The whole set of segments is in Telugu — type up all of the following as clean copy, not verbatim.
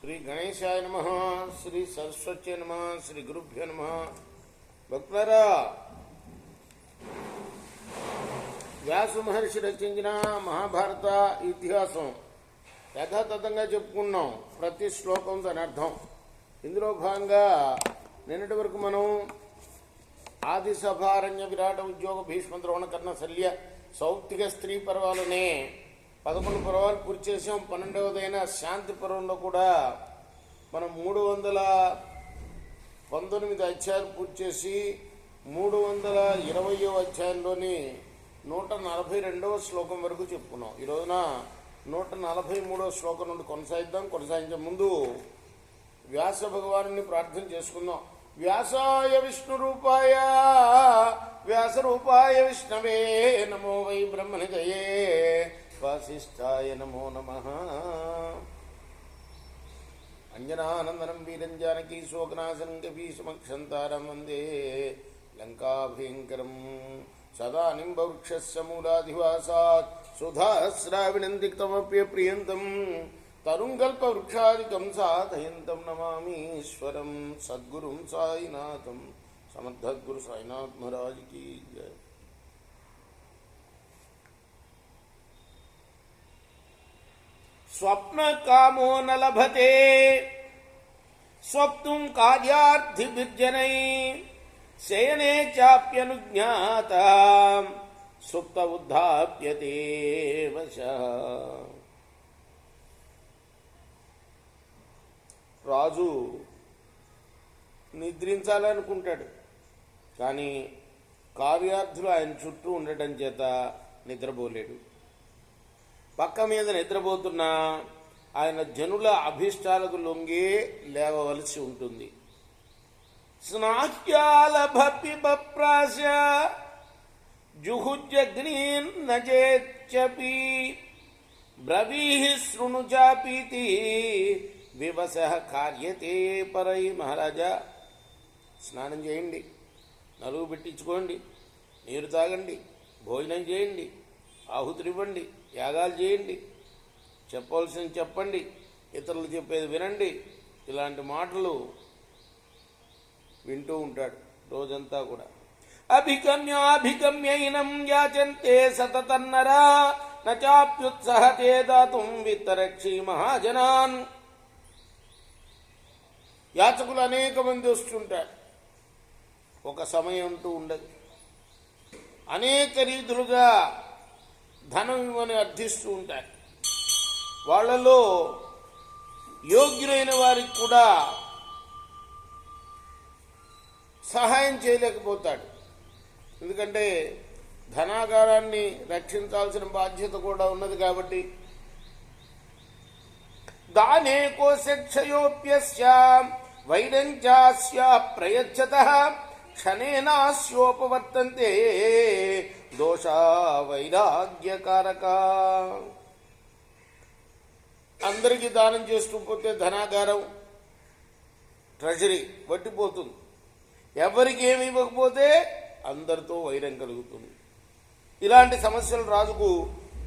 శ్రీ గణేశాయ నమః, శ్రీ సరస్వత్యై నమః, శ్రీ గురుభ్యో నమః. భక్తులారా, వ్యాస మహర్షి రచించిన మహాభారత ఇతిహాసం యథాతథంగా చెప్పుకున్నాం. ప్రతి శ్లోకం దాని అర్థం. ఇందులో భాగంగా నిన్నటి వరకు మనం ఆది సభారణ్య విరాట ఉద్యోగ భీష్మ ద్రోణ కర్ణ శల్య సౌప్తిక స్త్రీ పర్వాలనే 11 పర్వాలు పూర్తి చేసాం. 12వదైన శాంతి పర్వంలో కూడా మనం 319 అధ్యాయాలు పూర్తి చేసి 320వ అధ్యాయంలోని 142వ శ్లోకం వరకు చెప్పుకున్నాం. ఈ రోజున 143వ శ్లోకం నుండి కొనసాగిద్దాం. కొనసాగించే ముందు వ్యాస భగవాను ప్రార్థన చేసుకుందాం. వ్యాసాయ విష్ణు రూపాయ వ్యాస రూపాయ విష్ణవే నమో వై బ్రహ్మనిధయే వాసిష్ఠాయ నమో నమః. అంజనానందనం వీరం జానకీ శోకనాశనం కపీశమక్షంతారం వందే లంకాభయంకరం. సదా నింబవృక్షస్య మూలాధివాసాత్ సుధాస్రావినందిక్తమప్యప్రియంతం తరుంగల్పవృక్షాదికం సాధయంతం నమామీశ్వరం సద్గురుం సాయినాథం. సమర్థద్గురు సాయినాథ్ మహారాజ్ కీ జయ. స్వప్న కామో న లభతే స్వప్తుం కార్యార్థిభిర్జనై శయనే చాప్యనుజ్ఞాత సుప్త ఉద్ధాప్యతే వశః. రాజు నిద్రించాలనుకుంటాడు, కానీ కార్యార్థులు ఆయన చుట్టూ ఉండటం చేత నిద్రపోలేడు. పక్క మీద నిద్రపోతున్నా ఆయన జనుల అభిష్టాలకు లొంగే లేవవలసి ఉంటుంది. స్నాహ్యాలభపిబప్రాశ జుహుజ్జగ్నీర్నజేచ్చపి బ్రవీహి శృణుజాపీతి వివస కార్యతే పరై. మహారాజా, స్నానం చేయండి, నలుగు పెట్టించుకోండి, నీరు తాగండి, భోజనం చేయండి, ఆహుతులివ్వండి, యాగాలు చేయండి, చెప్పవలసింది చెప్పండి, ఇతరులు చెప్పేది వినండి. ఇలాంటి మాటలు వింటూ ఉంటాడు రోజంతా కూడా. అభిగమ్యాభిగమ్యైనం యాచంతే సతతన్నరా నాప్యుత్సహతే దాతుం విత్తరక్షి మహాజనాన్. యాచకులు అనేక మంది వస్తుంటారు, ఒక సమయం అంటూ ఉండదు. అనేక రీతులుగా ధనం ఇవ్వని అర్థిస్తూ ఉంటారు. వాళ్లలో యోగ్యులైన వారికి కూడా సహాయం చేయలేకపోతాడు. ఎందుకంటే ధనాగారాన్ని రక్షించాల్సిన బాధ్యత కూడా ఉన్నది కాబట్టి. దానే కోశక్షయోప్యస్య వైరంచాస్య ప్రయచ్చతః క్షణేనాస్యోపవర్తంతే దోషా వైరాగ్యకారక. అందరికీ దానం చేస్తూ పోతే ధనాగారం ట్రెజరీ వట్టిపోతుంది. ఎవరికి ఏమి ఇవ్వకపోతే అందరితో వైరం కలుగుతుంది. ఇలాంటి సమస్యలు రాజుకు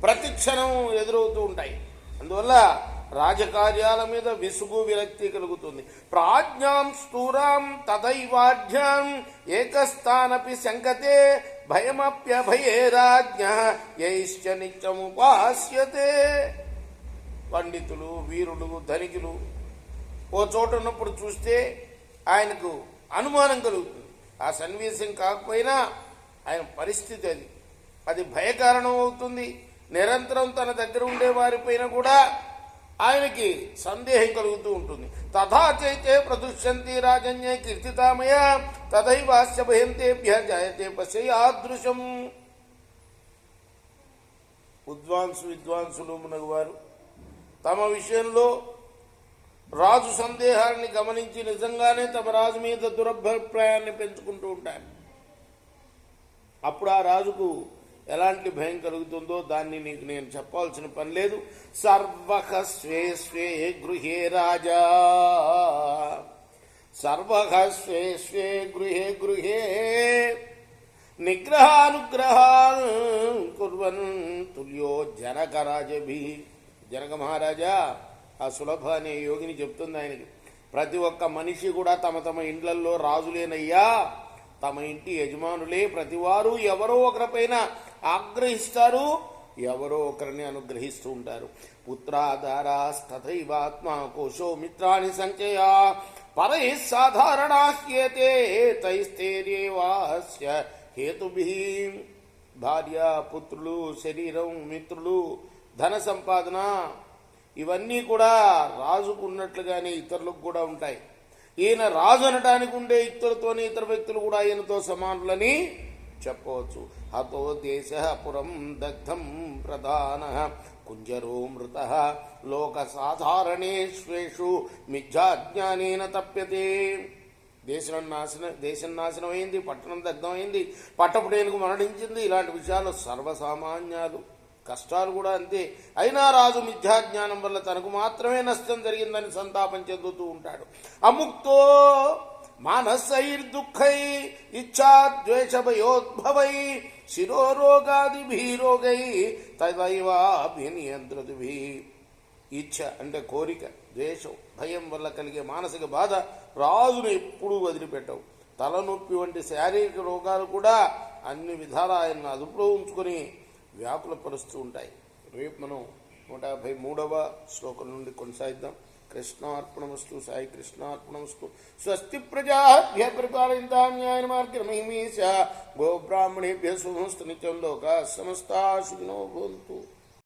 ప్రతి క్షణం ఎదురవుతూ ఉంటాయి. అందువల్ల రాజకార్యాల మీద విసుగు విరక్తి కలుగుతుంది. ప్రాజ్ఞాం స్థూరాం తథైవాఢ్యాం ఏకస్థానపి శంకతే భయమప్యభయే రాజ్ఞః యైశ్చ నిత్యముపాస్యతే. పండితులు, వీరులు, ధనికులు ఓ చోట ఉన్నప్పుడు చూస్తే ఆయనకు అనుమానం కలుగుతుంది. ఆ సన్నివేశం కాకపోయినా ఆయన పరిస్థితి అది భయకారణం అవుతుంది. నిరంతరం తన దగ్గర ఉండే వారిపైన కూడా ఆయనకి సందేహం కలుగుతూ ఉంటుంది. తథా చైతే ప్రదుష్యంతి రాజన్యే కీర్తితామయ తథైవాస్య భయంతేభ్య జాయతే పశ్య యాదృశం. విద్వాంసులు మునగువారు తమ విషయంలో రాజు సందేహాన్ని గమనించి నిజంగానే తమ రాజు మీద దురభిప్రాయాన్ని పెంచుకుంటూ ఉంటారు. అప్పుడు ఆ రాజుకు ఎలాంటి భయం కలుగుతుందో దాన్ని నీకు నేను చెప్పాల్సిన పని లేదు. సర్వః స్వే స్వే గృహే రాజా సర్వః స్వే స్వే గృహే గృహే నిగ్రహానుగ్రహాన్ కుర్వన్ తుల్యో జనక రాజభి. జనక మహారాజా, ఆ సులభ అనే యోగిని చెప్తుంది ఆయనకి, ప్రతి ఒక్క మనిషి కూడా తమ తమ ఇండ్లల్లో రాజులేనయ్యా, తమ ఇంటి యజమానులే. ప్రతివారు ఎవరో ఒకరిపైన ఆగ్రహిస్తారు, ఎవరో ఒకరిని అనుగ్రహిస్తూ ఉంటారు. పుత్రాధారాస్తథైవాత్మా కోశో మిత్రాని సంచయ పరై సాధారణాహ్యేతే తైస్థైర్యేవాస్య హేతుభిః. భార్య, పుత్రులు, శరీరం, మిత్రులు, ధన సంపాదన ఇవన్నీ కూడా రాజుకు ఉన్నట్లుగానే ఇతరులకు కూడా ఉంటాయి. ఈయన రాజు అనటానికి ఉండే ఇతరులతోనే ఇతర వ్యక్తులు కూడా ఈయనతో సమానులని చెప్పవచ్చు. హతో దేశ పురం దగ్ధం ప్రధాన కుంజరో మృత లోక సాధారణేష్వేషు మిథ్యాజ్ఞానేన తప్యతే. దేశం నాశనమైంది, పట్టణం దగ్ధమైంది, పట్టపుటేనుకు మరణించింది. ఇలాంటి విషయాలు సర్వసామాన్యాలు. కష్టాలు కూడా అంతే. అయినా రాజు మిథ్యాజ్ఞానం వల్ల తనకు మాత్రమే నష్టం జరిగిందని సంతాపం చెందుతూ ఉంటాడు. అముక్తో మానసైర్దుఃఖై ఇచ్ఛాద్వేషభయోద్భవై శిరోరోగాదిభిరోగై తదైవాభినియంత్రతుభి. ఇచ్ఛ అంటే కోరిక, ద్వేషం, భయం వల్ల కలిగే మానసిక బాధ రాజును ఎప్పుడూ వదిలిపెట్టవు. తలనొప్పి వంటి శారీరక రోగాలు కూడా అన్ని విధాల ఆయన అదుపులో ఉంచుకొని వ్యాకులపరుస్తూ ఉంటాయి. రేపు మనం 153వ శ్లోకం నుండి కొనసాగిద్దాం. కృష్ణార్పణమస్తు. సాయి కృష్ణార్పణమస్తు. స్వస్తి ప్రజాభ్య పరిపాలయంతాం న్యాయేన మార్గేణ మహిమేష గోబ్రాహ్మణేభ్యः శుభమస్తు. నిత్యం లోకాః సమస్తాః సుఖినో భవంతు.